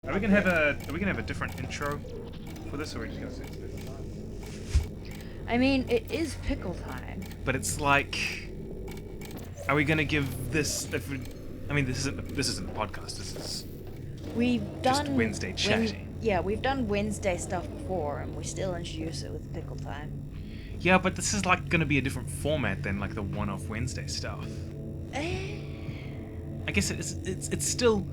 Are we gonna have a different intro for this, or are we just gonna say it's pickle time? I mean, it is pickle time. But it's like, are we gonna give this? I mean, this isn't a podcast. This is We've just done Wednesday chatting. Yeah, we've done Wednesday stuff before, and we still introduce it with pickle time. Yeah, but this is like gonna be a different format than like the one-off Wednesday stuff. I guess it's still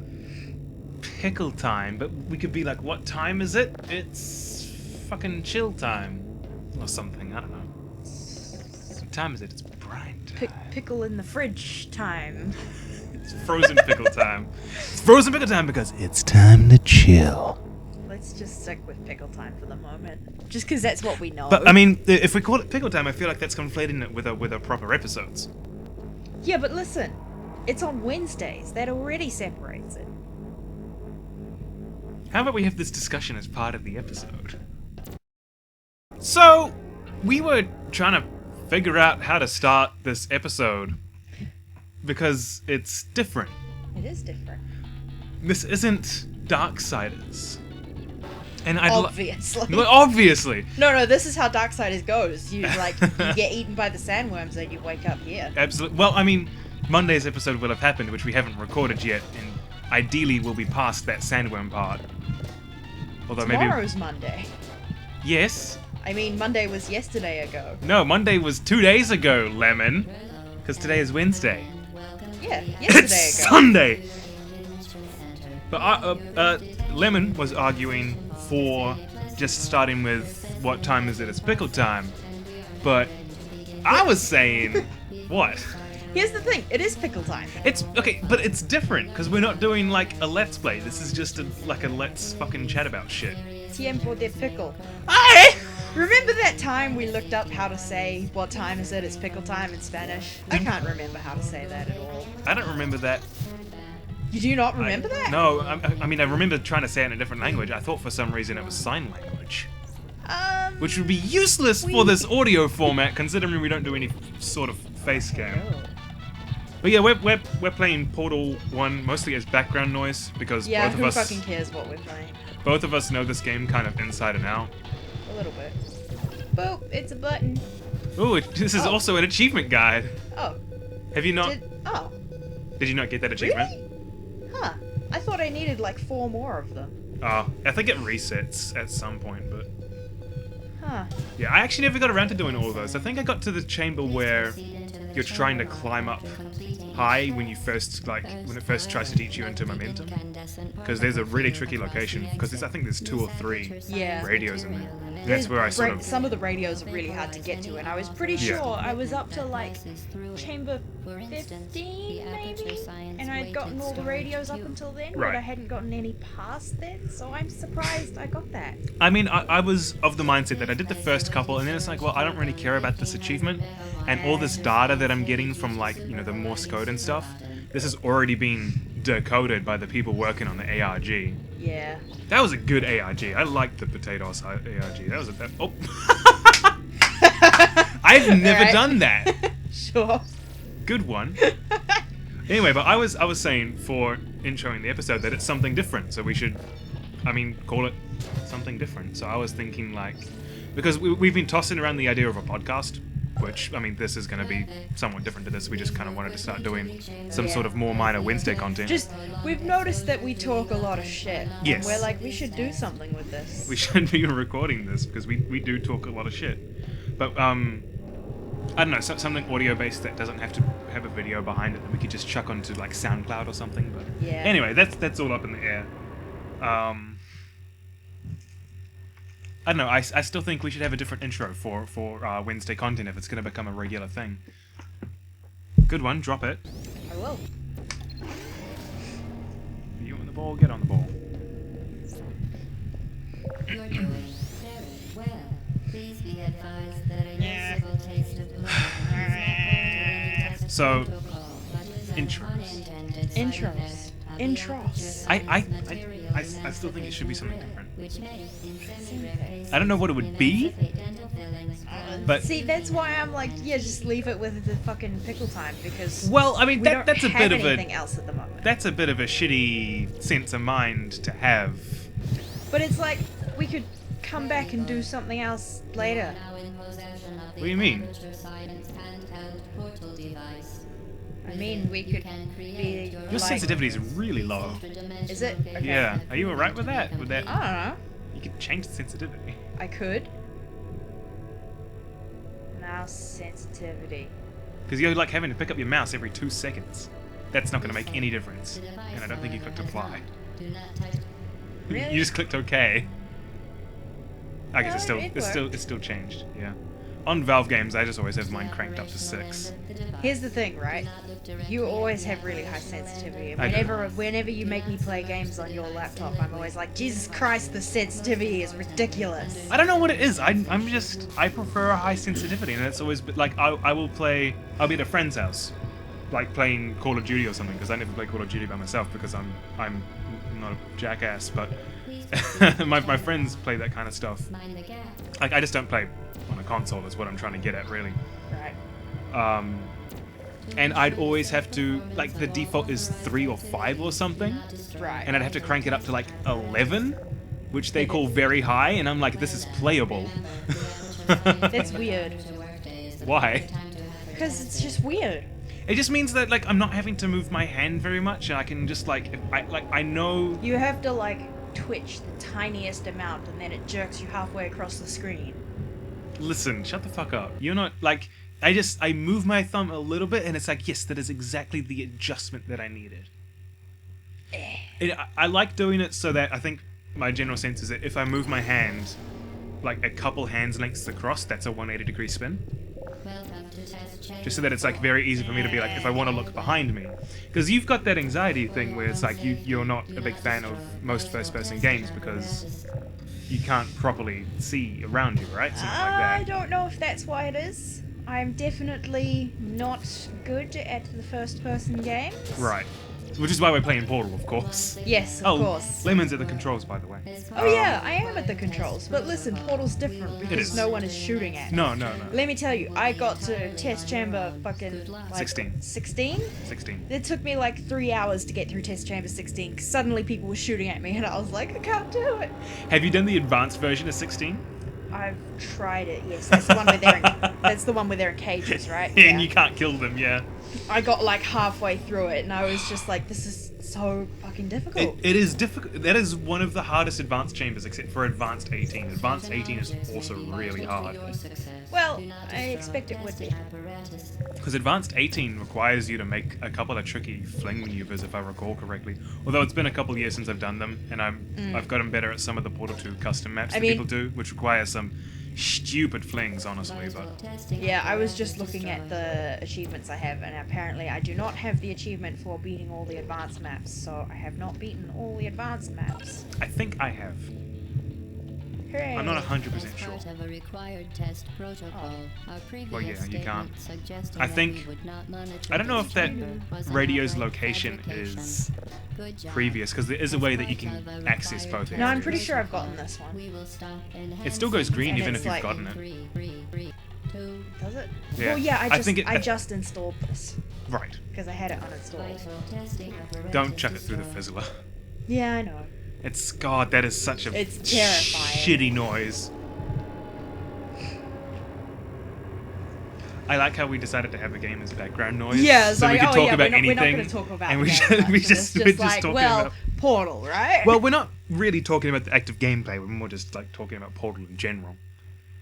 pickle time, but we could be like, what time is it? It's fucking chill time, or something. I don't know. What time is it? It's brine time. Pickle in the fridge time. It's frozen pickle time. It's frozen pickle time because it's time to chill. Let's just stick with pickle time for the moment, just because that's what we know. But I mean, if we call it pickle time, I feel like that's conflating it with our proper episodes. Yeah, but listen, it's on Wednesdays. That already separates it. How about we have this discussion as part of the episode? So, we were trying to figure out how to start this episode because it's different. It is different. This isn't Darksiders. And Obviously. Obviously. No, this is how Darksiders goes. You you get eaten by the sandworms and you wake up here. Absolutely. Well, I mean, Monday's episode will have happened, which we haven't recorded yet, and ideally we'll be past that sandworm part. Although Tomorrow's Monday. Yes. I mean, Monday was yesterday ago. No, Monday was 2 days ago, Lemon. Because today is Wednesday. Yeah, yesterday It's ago. Sunday! But Lemon was arguing for just starting with what time is it? It's pickle time. But I was saying, what? Here's the thing, it is pickle time. It's okay, but it's different because we're not doing like a let's play. This is just a let's fucking chat about shit. Tiempo de pickle. Hey! Remember that time we looked up how to say what time is it? It's pickle time in Spanish. I can't remember how to say that at all. I don't remember that. You do not remember that? No, I mean I remember trying to say it in a different language. I thought for some reason it was sign language. Which would be useless for this audio format, considering we don't do any sort of face cam. But yeah, we're playing Portal 1 mostly as background noise because both of us. who fucking cares what we're playing? Both of us know this game kind of inside and out. A little bit. Boop! It's a button. Ooh, this is also an achievement guide. Oh. Have you not? Did you not get that achievement? Really? Huh. I thought I needed like 4 more of them. Oh, I think it resets at some point, but. Huh. Yeah, I actually never got around to doing all of those. I think I got to the chamber where you're trying to climb up high when it first tries to teach you into momentum. Because there's a really tricky location, because I think there's 2 or 3 radios in there. And that's where I sort of... Some of the radios are really hard to get to, and I was pretty sure I was up to like chamber 15 maybe, and I'd gotten all the radios up until then, but I hadn't gotten any past then, so I'm surprised I got that. I mean, I was of the mindset that I did the first couple, and then it's like, well, I don't really care about this achievement, and all this data that I'm getting from like, you know, the Morse code and stuff, this has already been decoded by the people working on the ARG. Yeah. That was a good ARG. I liked the potatoes ARG. That was oh. I've never done that. Sure. Good one. Anyway, but I was saying for introing the episode that it's something different, so we should, call it something different. So I was thinking like, because we've been tossing around the idea of a podcast, which, this is going to be somewhat different to this. We just kind of wanted to start doing some sort of more minor Wednesday content. We've noticed that we talk a lot of shit. Yes. We're like, we should do something with this. We should be recording this, because we do talk a lot of shit. But, I don't know, something audio-based that doesn't have to have a video behind it that we could just chuck onto, like, SoundCloud or something. But yeah. Anyway, that's all up in the air. I don't know, I still think we should have a different intro for Wednesday content if it's going to become a regular thing. Good one, drop it. I will. You on the ball? Get on the ball. You're doing very well. Please be advised that a usable taste of blood is not So, protocol, but is an intros. unintended side Intros. effect of the Intros. I still think it should be something different. which may, in semi-rare cases, I don't know what it would be, dental fillings but... See, that's why I'm like, yeah, just leave it with the fucking pickle time, because Well, we don't that's a have bit of anything else at the moment. that's a bit of a shitty sense of mind to have. But it's like, we could come back and do something else later. What do you mean? I mean, we could be Your like, sensitivity is really low. is it? Okay. Yeah. Are you alright with that? With that? I don't know. You could change the sensitivity. I could. Mouse sensitivity. Because you're like having to pick up your mouse every 2 seconds. That's not going to make any difference. And I don't think you clicked apply. Really? You just clicked OK. I guess No, it's still changed. Yeah. On Valve games, I just always have mine cranked up to 6. Here's the thing, right? You always have really high sensitivity. And I do. whenever you make me play games on your laptop, I'm always like, Jesus Christ, the sensitivity is ridiculous. I don't know what it is. I prefer a high sensitivity, and it's always like I'll be at a friend's house, like playing Call of Duty or something, because I never play Call of Duty by myself because I'm not a jackass, but my friends play that kind of stuff. Like I just don't play on a console is what I'm trying to get at, really. Right. And I'd always have to, like, the default is 3 or 5 or something, Right. and I'd have to crank it up to like 11, which they call very high, and I'm like, this is playable. That's weird. Why? Because it's just weird. It just means that like I'm not having to move my hand very much, and I can just like I know. You have to like twitch the tiniest amount and then it jerks you halfway across the screen. Listen, shut the fuck up. You're not like I move my thumb a little bit, and it's like, yes, that is exactly the adjustment that I needed. I like doing it so that I think my general sense is that if I move my hand like a couple hands lengths across, that's a 180-degree spin. Just so that it's like very easy for me to be like, if I want to look behind me, because you've got that anxiety thing where it's like you're not a big fan of most first-person games because you can't properly see around you, right? Something like that. I don't know if that's why it is. I'm definitely not good at the first-person games. Right. Which is why we're playing Portal, of course. Yes, of course. Lemon's at the controls, by the way. Oh yeah, I am at the controls. But listen, Portal's different because is. no one is shooting at me. No. Let me tell you, I got to test chamber fucking like 16. 16? 16. It took me like 3 hours to get through test chamber 16 'cause suddenly people were shooting at me and I was like, I can't do it. Have you done the advanced version of 16? I've tried it, yes. That's the one where they're in cages, right? And you can't kill them, yeah. I got like halfway through it and I was just like, this is so fucking difficult. It is difficult. That is one of the hardest advanced chambers, except for advanced 18. Advanced 18 is also really hard. Well, I expect it would be. Because advanced 18 requires you to make a couple of tricky fling maneuvers, if I recall correctly. Although it's been a couple of years since I've done them, and I've gotten better at some of the Portal 2 custom maps that people do, which require some stupid flings, honestly. But yeah, I was just looking at the achievements I have, and apparently I do not have the achievement for beating all the advanced maps, so I have not beaten all the advanced maps. I think I have. Hooray. I'm not 100% sure. Well, yeah, you can't. I think. I don't know if that radio's location is previous, because there is a way that you can access both areas. No, I'm pretty sure I've gotten this one. It still goes green And even it's if you've like- gotten it. Does it? Yeah. Well, yeah, I I just installed this Right. because I had it uninstalled. Don't chuck it through the fizzler. Yeah, I know. It's God. That is such a It's terrifying. shitty noise. I like how we decided to have a game as background noise. Yeah, it's so like, we could oh talk yeah, about we're not anything. going to talk about and the we game just, much. we It's just, we're just like, talking well, about. Portal, right? Well, we're not really talking about the active gameplay. We're more just like talking about Portal in general.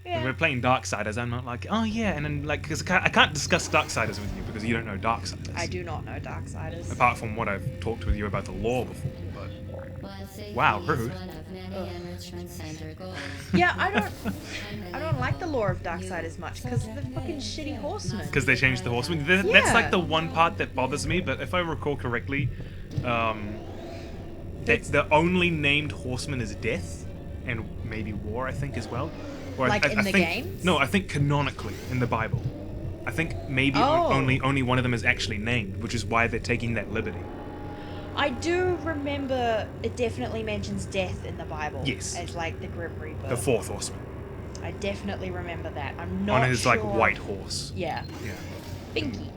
When yeah. we're playing Darksiders, I'm not like, oh yeah, and then like, because I can't discuss Darksiders with you because you don't know Darksiders. I do not know Darksiders. Apart from what I've talked with you about the lore before, but wow, rude. Yeah, I don't like the lore of Darksiders much because of the fucking shitty horsemen. Because they changed the horseman. That's Yeah. like the one part that bothers me. But if I recall correctly, the only named horseman is Death, and maybe War, I think, as well. Or Like I in the think, games? No, I think canonically in the Bible. I think maybe Oh. only one of them is actually named, which is why they're taking that liberty. I do remember it definitely mentions death in the Bible. Yes. As like the Grim Reaper. The fourth horseman I definitely remember that. I'm not on his sure. like white horse. Yeah. Yeah. Binky.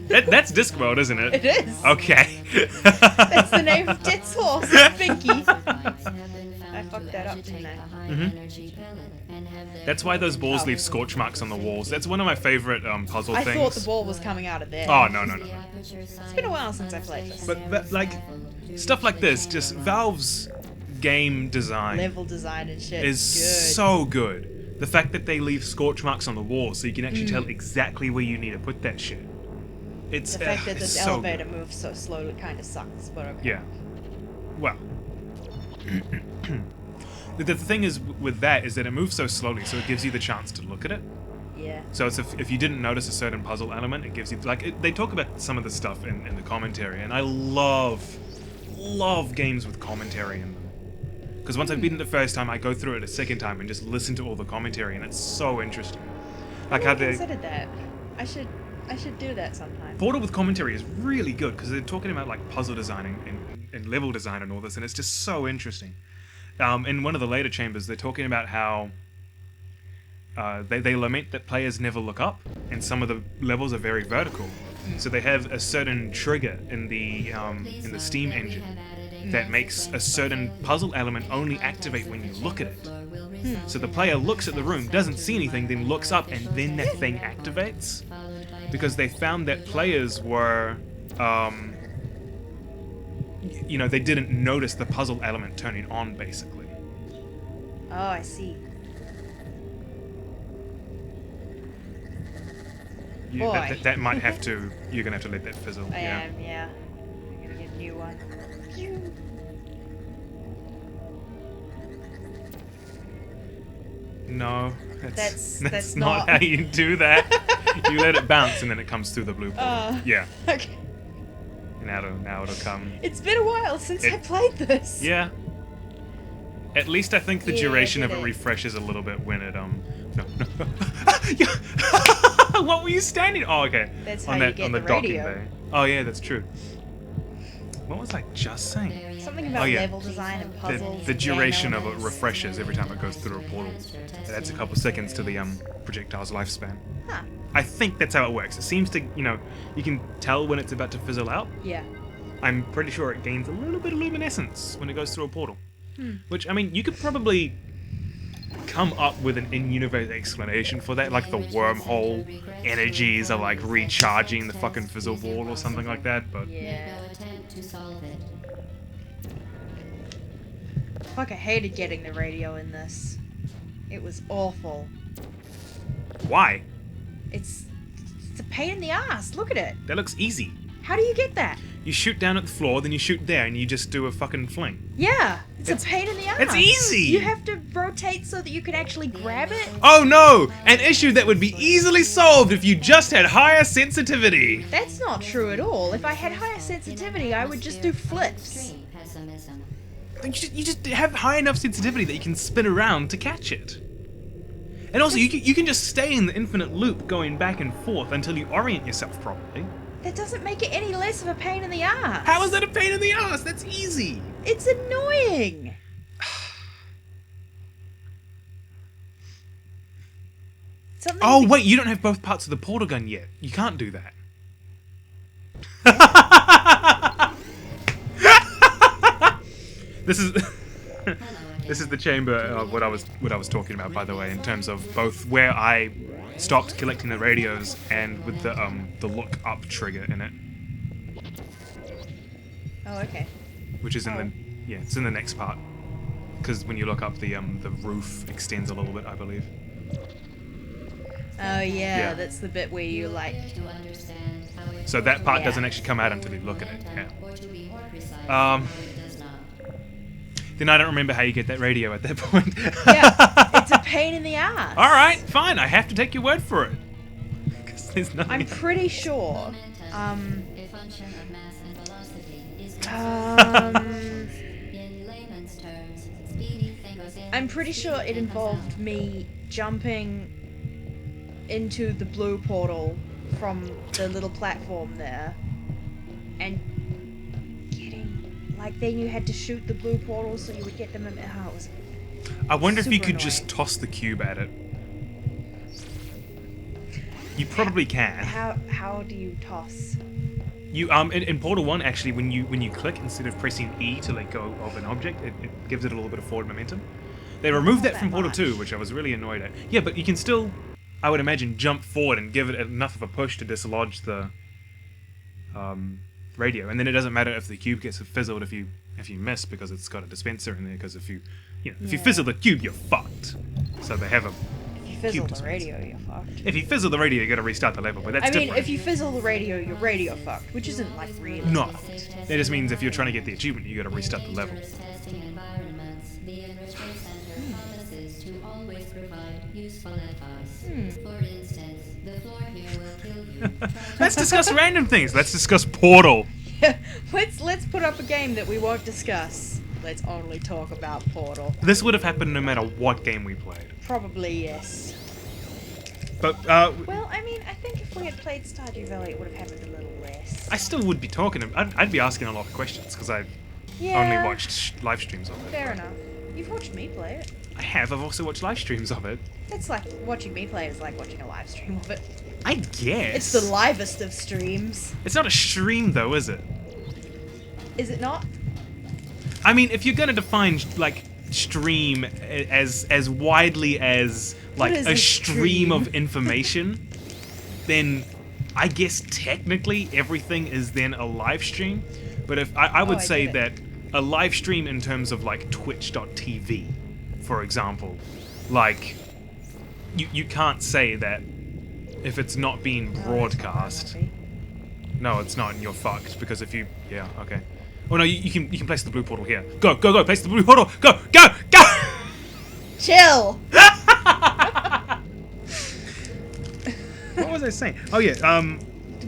That's Discworld, isn't it? It is. Okay. That's the name of Dead Source, Pinky. I fucked that up, didn't I? That's why those balls leave scorch marks on the walls. That's one of my favorite puzzle I things. thought the ball was coming out of there. Oh, no. It's been a while since I played this. But like, stuff like this, just Valve's game design Level design and shit is good. so good. The fact that they leave scorch marks on the wall so you can actually tell exactly where you need to put that shit. It's The fact that it's this so elevator good. moves so slowly kind of sucks, but okay. Yeah. Well. The thing is with that is that it moves so slowly, so it gives you the chance to look at it. Yeah. So it's if you didn't notice a certain puzzle element, it gives you they talk about some of the stuff in the commentary, and I love games with commentary in them. Because once I've beaten it the first time, I go through it a second time and just listen to all the commentary, and it's so interesting. Like I how never they considered that. I should do that sometime. Portal with commentary is really good because they're talking about like puzzle design and level design and all this, and it's just so interesting. In one of the later chambers, they're talking about how they lament that players never look up, and some of the levels are very vertical. So they have a certain trigger in the Steam engine that makes a certain puzzle element only activate when you look at it. So the player looks at the room, doesn't see anything, then looks up, and then that thing activates. Because they found that players were, they didn't notice the puzzle element turning on, basically. Oh, I see. Boy. That might have to, you're going to have to let that fizzle. I am, yeah. I'm gonna get a new one. Phew. No, That's not not- how you do that. You let it bounce and then it comes through the blue portal. Yeah, Okay. now it'll come. It's been a while since I played this. Yeah. At least I think the Yeah, duration I of did it it. refreshes a little bit when it no. What were you standing? Oh, okay. That's on how you that get on the the docking radio. bay. Oh yeah, that's true. What was I just saying? Something about Oh, yeah. level design and puzzles. The and duration of it elements. refreshes every time it goes through a portal. It adds a couple seconds to the projectile's lifespan. Huh. I think that's how it works. It seems to, you can tell when it's about to fizzle out. Yeah. I'm pretty sure it gains a little bit of luminescence when it goes through a portal. Which, I mean, you could probably come up with an in-universe explanation for that, like the wormhole energies are like recharging the fucking fizzle ball or something like that, but Yeah. No attempt to solve it. Fuck, I hated getting the radio in this. It was awful. why? It's a pain in the ass. Look at it. That looks easy. How do you get that? You shoot down at the floor, then you shoot there, and you just do a fucking fling. Yeah, it's a pain in the ass. It's easy! You have to rotate so that you can actually grab it. Oh no! An issue that would be easily solved if you just had higher sensitivity! That's not true at all. If I had higher sensitivity, I would just do flips. Extreme pessimism. You just have high enough sensitivity that you can spin around to catch it. And also, you can just stay in the infinite loop going back and forth until you orient yourself properly. That doesn't make it any less of a pain in the ass. How is that a pain in the ass? That's easy! It's annoying. Something Oh that- wait, you don't have both parts of the portal gun yet. You can't do that. This is this is the chamber of what I was talking about, by the way, in terms of both where I stopped collecting the radios and with the look up trigger in it, Oh, okay. which is in the it's in the next part, because when you look up the roof extends a little bit, I believe. Oh, yeah, Yeah. that's the bit where you like. To understand how it So that part Yeah. doesn't actually come out until you look at it. Yeah. or to be more precise, Um, how it does not. Then I don't remember how you get that radio at that point. Yeah, it's a pain in the ass. All right, fine. I have to take your word for it. 'Cause there's nothing. I'm pretty sure. Momentum, a function of mass and velocity, is in layman's terms, speedy thing goes in. I'm pretty sure it involved me jumping into the blue portal from the little platform there and getting, like, then you had to shoot the blue portal so you would get them in. Oh, it was I wonder if you super could just annoying. toss the cube at it. You probably can. How do you toss? You in Portal 1 actually when you click instead of pressing E to let go of an object, it gives it a little bit of forward momentum. They removed that from Portal 2, which I was really annoyed at. Yeah, but you can still, I would imagine, jump forward and give it enough of a push to dislodge the radio, and then it doesn't matter if the cube gets fizzled if you miss because it's got a dispenser in there. Because if you fizzle the cube, you're fucked. So they have a. If you fizzle the radio, you're fucked. If you fizzle the radio, you got to restart the level. But that's different. If you fizzle the radio, you're radio fucked, which isn't like really. No, that just means if you're trying to get the achievement, you got to restart the level. For instance, the floor here will kill you. Let's discuss random things. Let's discuss Portal. Let's put up a game that we won't discuss. Let's only talk about Portal. This would have happened no matter what game we played. Probably yes. But Well, I mean, I think if we had played Stardew Valley, it would have happened a little less. I still would be talking. I'd be asking a lot of questions because I've only watched live streams of it. Fair enough. You've watched me play it. I have. I've also watched live streams of it. It's like watching me play is like watching a live stream of it. I guess. It's the livest of streams. It's not a stream though, is it? Is it not? I mean, if you're gonna define like stream as widely as like is a a stream stream? of information, then I guess technically everything is then a live stream. But if I would I say get it. that a live stream in terms of like Twitch.tv, for example, like you can't say that if it's not being broadcast. No, it's not, and you're fucked because if you okay. Oh no, you can place the blue portal here. Go, place the blue portal. Go. Chill. What was I saying? Oh yeah,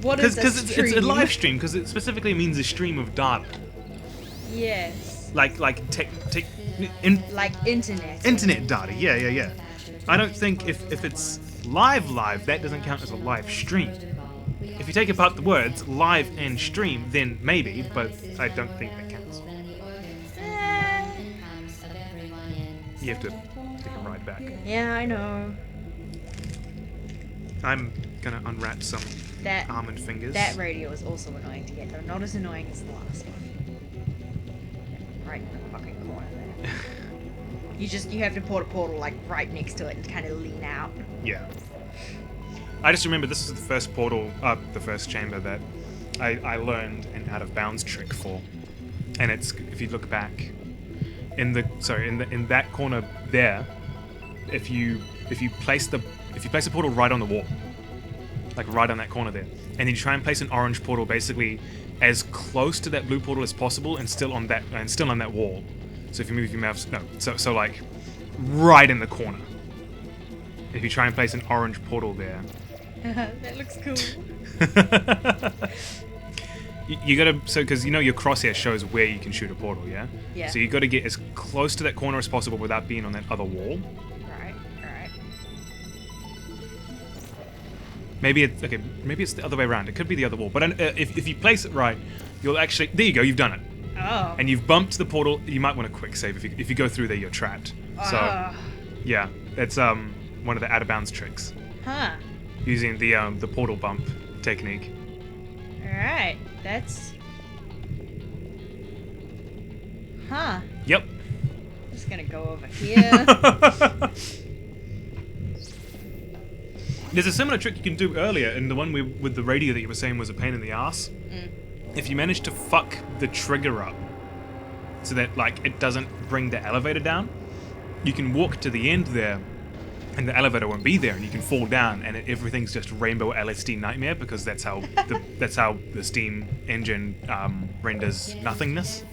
What is a because it's a stream? live stream because it specifically means a stream of data. Yes. Like Like internet. internet data. Yeah. I don't think if it's live, that doesn't count as a live stream. If you take apart the words live and stream, then maybe, but I don't think that counts. You have to take a ride back. Yeah, I know. I'm gonna unwrap some That almond fingers. that radio is also annoying to get, though not as annoying as the last one. Right in the fucking corner there. You have to put a portal like right next to it and kind of lean out. Yeah. I just remember this is the first portal, the first chamber that I learned an out of bounds trick for, and it's if you look back in that corner there, if you place the portal right on the wall, like right on that corner there, and then you try and place an orange portal basically as close to that blue portal as possible, and still on that wall. So if you move your mouse, so like right in the corner. If you try and place an orange portal there. That looks cool. You gotta, because your crosshair shows where you can shoot a portal, yeah? Yeah. So you gotta get as close to that corner as possible without being on that other wall. Right. Maybe it's the other way around. It could be the other wall. But if you place it right, you'll actually, there you go, you've done it. Oh. And you've bumped the portal. You might want to quick save if you go through there, you're trapped. So yeah, it's one of the out of bounds tricks. Huh. Using the portal bump technique. Alright. That's... Huh. Yep. Just gonna go over here. There's a similar trick you can do earlier in the one with the radio that you were saying was a pain in the ass. If you manage to fuck the trigger up so that like it doesn't bring the elevator down, you can walk to the end there and the elevator won't be there, and you can fall down, and everything's just rainbow LSD nightmare because that's how the Steam engine renders nothingness.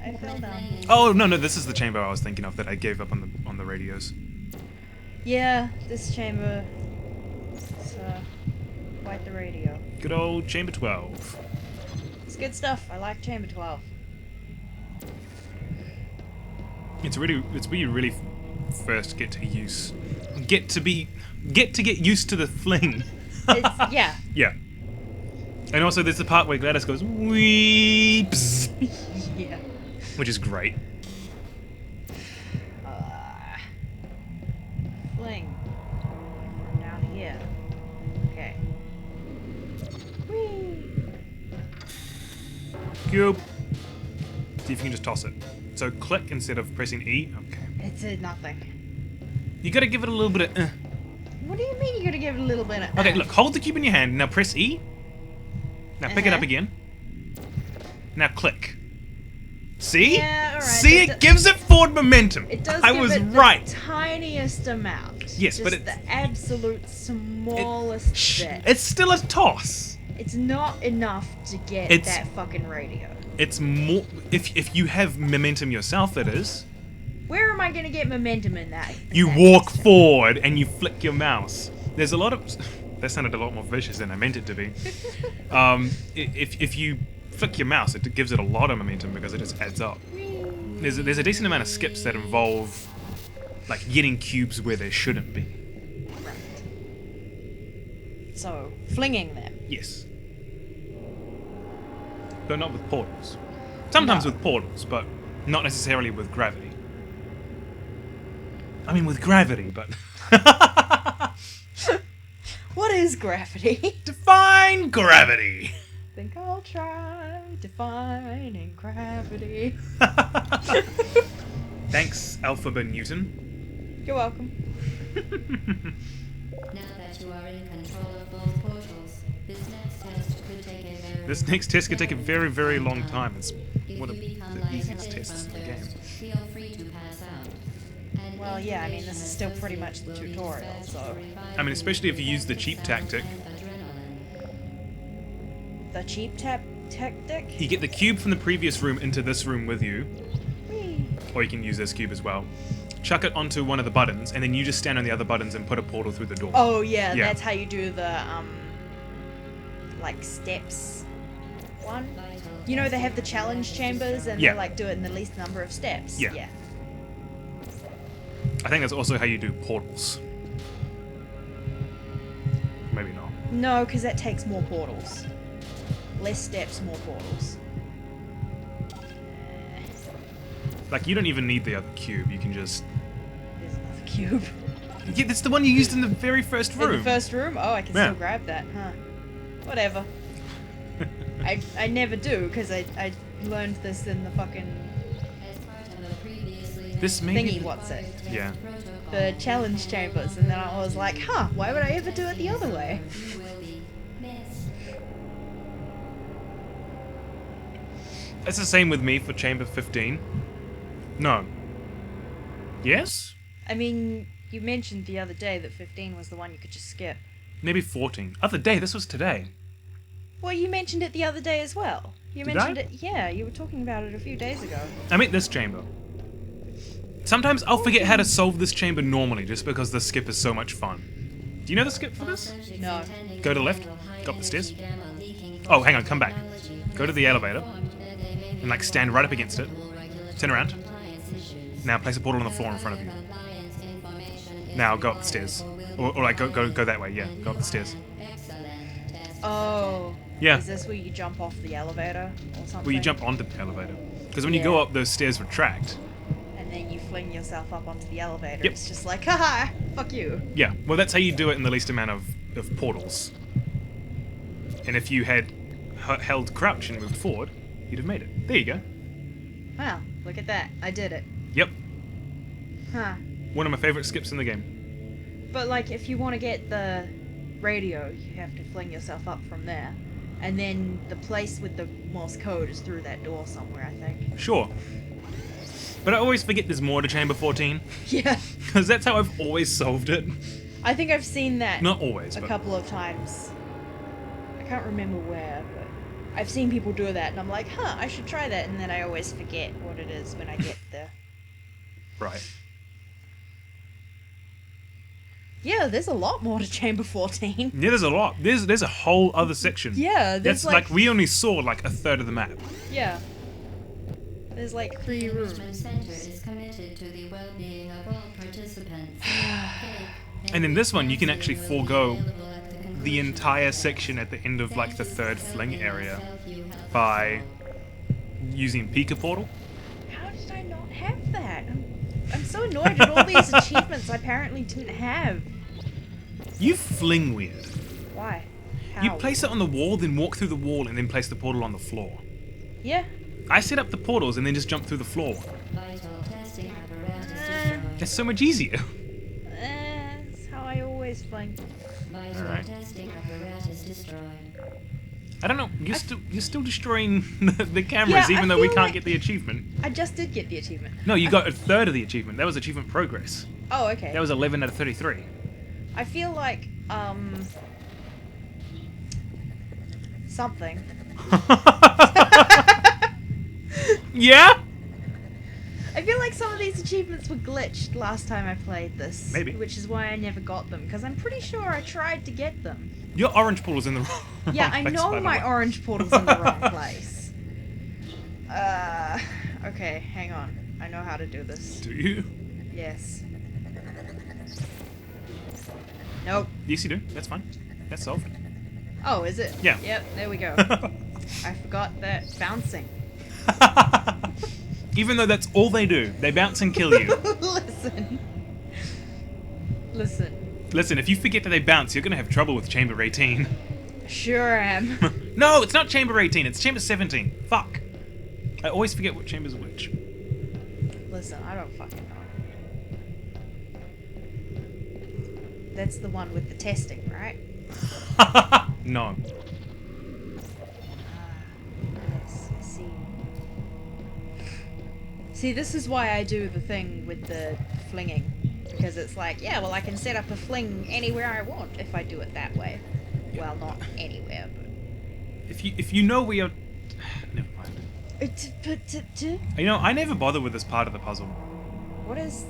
I fell down. Oh no, this is the chamber I was thinking of that I gave up on the radios. Yeah, this chamber is quite the radio. Good old chamber 12. It's good stuff. I like chamber 12. It's where you really first get to get used to the fling. It's, yeah. Yeah. And also there's the part where Gladys goes weeps, Yeah. which is great. Fling. From down here. Cube. See if you can just toss it. So click instead of pressing E. Okay. It said nothing. You gotta give it a little bit of. What do you mean you gotta give it a little bit of... Okay, look. Hold the cube in your hand. Now press E. Now pick it up again. Now click. See? Yeah, alright. See, it gives it forward momentum. It does I give was it right. the tiniest amount. Yes, just but it's... the absolute smallest bit. It's still a toss. It's not enough to get that fucking radio. It's more... If you have momentum yourself, it is. Where am I gonna get momentum in that? You walk forward and you flick your mouse. There's a lot of... That sounded a lot more vicious than I meant it to be. If you flick your mouse, it gives it a lot of momentum because it just adds up. There's a decent amount of skips that involve like getting cubes where they shouldn't be. Right. So, flinging them. Yes. But not with portals. Sometimes with portals, but not necessarily with gravity. I mean with gravity, but... What is gravity? Define gravity! Think I'll try defining gravity. Thanks, Alphabet Newton. You're welcome. Now that you are in control of both portals, this next test could take a very... This next test could take a very, very long time. It's If one of you become the easiest lightheaded tests from in the game. thirst, feel free to pass out. And Well, yeah, I mean, this is still pretty much the tutorial, so... I mean, especially if you use the cheap tactic. The cheap tactic? You get the cube from the previous room into this room with you, Whee! or you can use this cube as well. Chuck it onto one of the buttons, and then you just stand on the other buttons and put a portal through the door. Oh, yeah, Yeah. that's how you do the, like, steps one. You know, they have the challenge chambers, and Yeah. they, like, do it in the least number of steps. Yeah. I think that's also how you do portals. Maybe not. No, because that takes more portals. Less steps, more portals. Like, you don't even need the other cube, you can just... There's another cube. Yeah, that's the one you used in the very first room. In the first room? Oh, I can Yeah. still grab that, huh? Whatever. I never do, because I learned this in the fucking This may be... thingy, what's it? Yeah. The challenge chambers, and then I was like, huh, why would I ever do it the other way? It's the same with me for Chamber 15. No. Yes? I mean, you mentioned the other day that 15 was the one you could just skip. Maybe 14. Other day, this was today. Well, you mentioned it the other day as well. You Did mentioned I? it, yeah, you were talking about it a few days ago. I meant this chamber. Sometimes I'll forget how to solve this chamber normally just because the skip is so much fun. Do you know the skip for this? No. Go to the left, go up the stairs. Oh, hang on, come back. Go to the elevator, and like stand right up against it. Turn around. Now place a portal on the floor in front of you. Now go up the stairs. Or like go that way, yeah. Go up the stairs. Oh. Yeah. Is this where you jump off the elevator or something? Well, you jump onto the elevator. Because when you go up, those stairs retract. And then you fling yourself up onto the elevator. Yep. It's just like, haha, fuck you. Yeah, well that's how you do it in the least amount of portals. And if you had held crouch and moved forward, you'd have made it. There you go. Wow, look at that. I did it. Yep. Huh. One of my favorite skips in the game. But like, if you want to get the radio, you have to fling yourself up from there. And then the place with the Morse code is through that door somewhere, I think. Sure. But I always forget there's more to Chamber 14. Yeah. Because that's how I've always solved it. I think I've seen that Not always, a but... couple of times. I can't remember where, but I've seen people do that, and I'm like, huh, I should try that, and then I always forget what it is when I get there. Right. Yeah, there's a lot more to Chamber 14. Yeah, there's a lot. There's a whole other section. Yeah, there's That's like we only saw like a third of the map. Yeah. There's like 3 rooms. Center is committed to the well-being of all participants. And in this one, you can actually forego the entire section at the end of like the third fling area by using Pika Portal. How did I not have that? I'm so annoyed at all these achievements I apparently didn't have. You fling weird. Why? How? You place it on the wall, then walk through the wall, and then place the portal on the floor. Yeah. I set up the portals and then just jump through the floor. Vital testing apparatus destroyed. That's so much easier. That's how I always find. Vital Alright. testing apparatus destroyed. I don't know. You're still destroying the cameras, Yeah, even I though we feel can't like- get the achievement. I just did get the achievement. No, you got a third of the achievement. That was achievement progress. Oh, okay. That was 11 out of 33. I feel like, something. Yeah? I feel like some of these achievements were glitched last time I played this. Maybe. Which is why I never got them, because I'm pretty sure I tried to get them. Your orange portal's in the wrong Yeah, I place, by know the my way. orange portal's in the wrong place. Okay, hang on. I know how to do this. Do you? Yes. Nope. Yes, you do. That's fine. That's solved. Oh, is it? Yeah. Yep, there we go. I forgot that bouncing. Even though that's all they do, they bounce and kill you. Listen. Listen. Listen, if you forget that they bounce, you're gonna have trouble with Chamber 18. Sure am. No, it's not Chamber 18, it's Chamber 17. Fuck. I always forget what chamber's which. Listen, I don't fucking know. That's the one with the testing, right? No. Yes, I see. See, this is why I do the thing with the flinging. Because it's like, yeah, well, I can set up a fling anywhere I want if I do it that way. Well, not anywhere, but... If you know where you're... Never mind. You know, I never bother with this part of the puzzle. What is...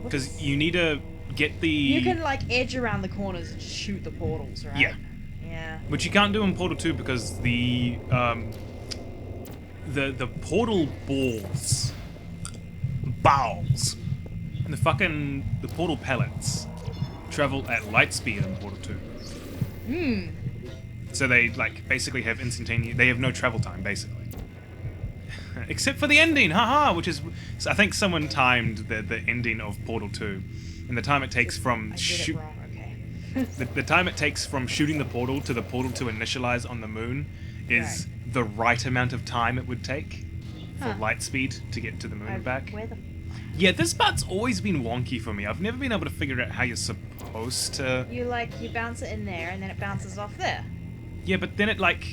Because you need to get the... You can, like, edge around the corners and shoot the portals, right? Yeah. Yeah. Which you can't do in Portal 2 because the portal balls, and the portal pellets travel at light speed in Portal 2. Hmm. So they like basically have instantaneous. They have no travel time basically, except for the ending, haha. Which is, so I think someone timed the ending of Portal 2, and the time it takes from I did it wrong, okay. the time it takes from shooting the portal to initialize on the moon is the right amount of time it would take for Huh. light speed to get to the moon and back. Where the... Yeah, this part's always been wonky for me. I've never been able to figure out how you're supposed to... You bounce it in there and then it bounces off there. Yeah, but then it like...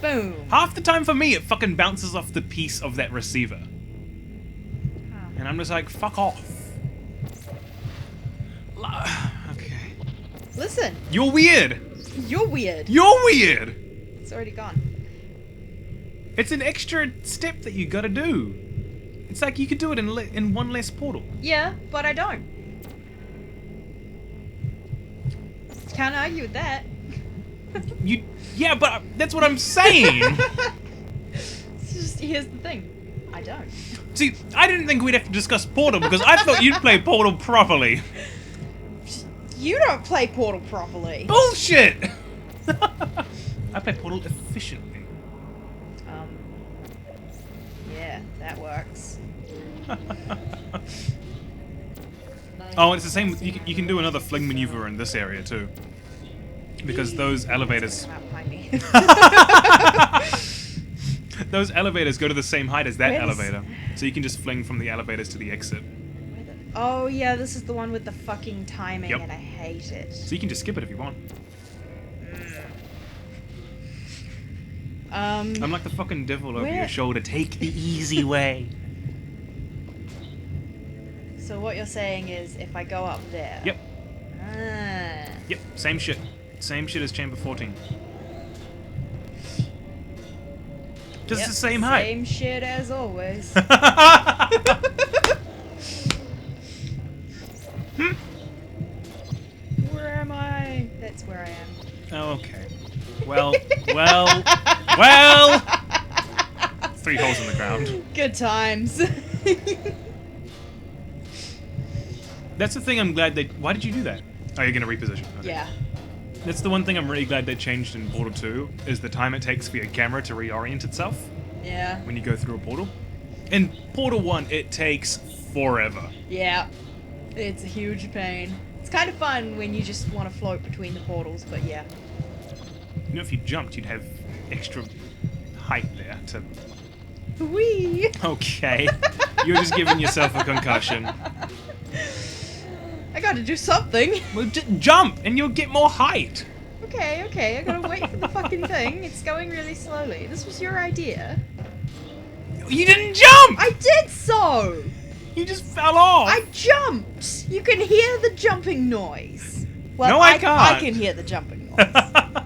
Boom. Half the time for me, it fucking bounces off the piece of that receiver. Oh. And I'm just like, fuck off. Okay. Listen, You're weird. you're weird. You're weird. It's already gone. It's an extra step that you gotta do. It's like you could do it in one less portal. Yeah, but I don't. Can't argue with that. Yeah, but that's what I'm saying. It's just, here's the thing. I don't. See, I didn't think we'd have to discuss Portal because I thought you'd play Portal properly. You don't play Portal properly. Bullshit! I play Portal efficiently. Yeah, that works. Oh, it's the same. You can do another fling maneuver in this area too, because those elevators, Come out behind me. those elevators go to the same height as that Where's- elevator, so you can just fling from the elevators to the exit. Oh yeah, this is the one with the fucking timing, Yep. and I hate it. So you can just skip it if you want. I'm like the fucking devil over Where- your shoulder. Take the easy way. So what you're saying is, if I go up there. Yep. Ah. Yep. Same shit. Same shit as Chamber 14. Just Yep, the same height. Same shit as always. Where am I? That's where I am. Oh, okay. Well. 3 holes in the ground. Good times. That's the thing I'm glad they... Why did you do that? Oh, you're going to reposition. Okay. Yeah. That's the one thing I'm really glad they changed in Portal 2, is the time it takes for your camera to reorient itself Yeah. when you go through a portal. In Portal 1, it takes forever. Yeah. It's a huge pain. It's kind of fun when you just want to float between the portals, but yeah. You know, if you jumped, you'd have extra height there to... Wee. Okay. You're just giving yourself a concussion. I gotta do something. Well, jump and you'll get more height. Okay, I gotta wait for the fucking thing. It's going really slowly. This was your idea. You didn't jump! I did so! You just fell off! I jumped! You can hear the jumping noise. Well, No, I can't. I can hear the jumping noise. I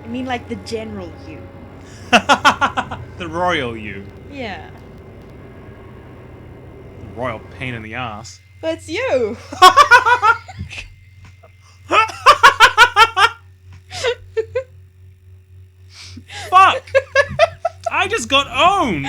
mean like the general you. The royal you. Yeah. The royal pain in the ass. That's you! Fuck! I just got owned!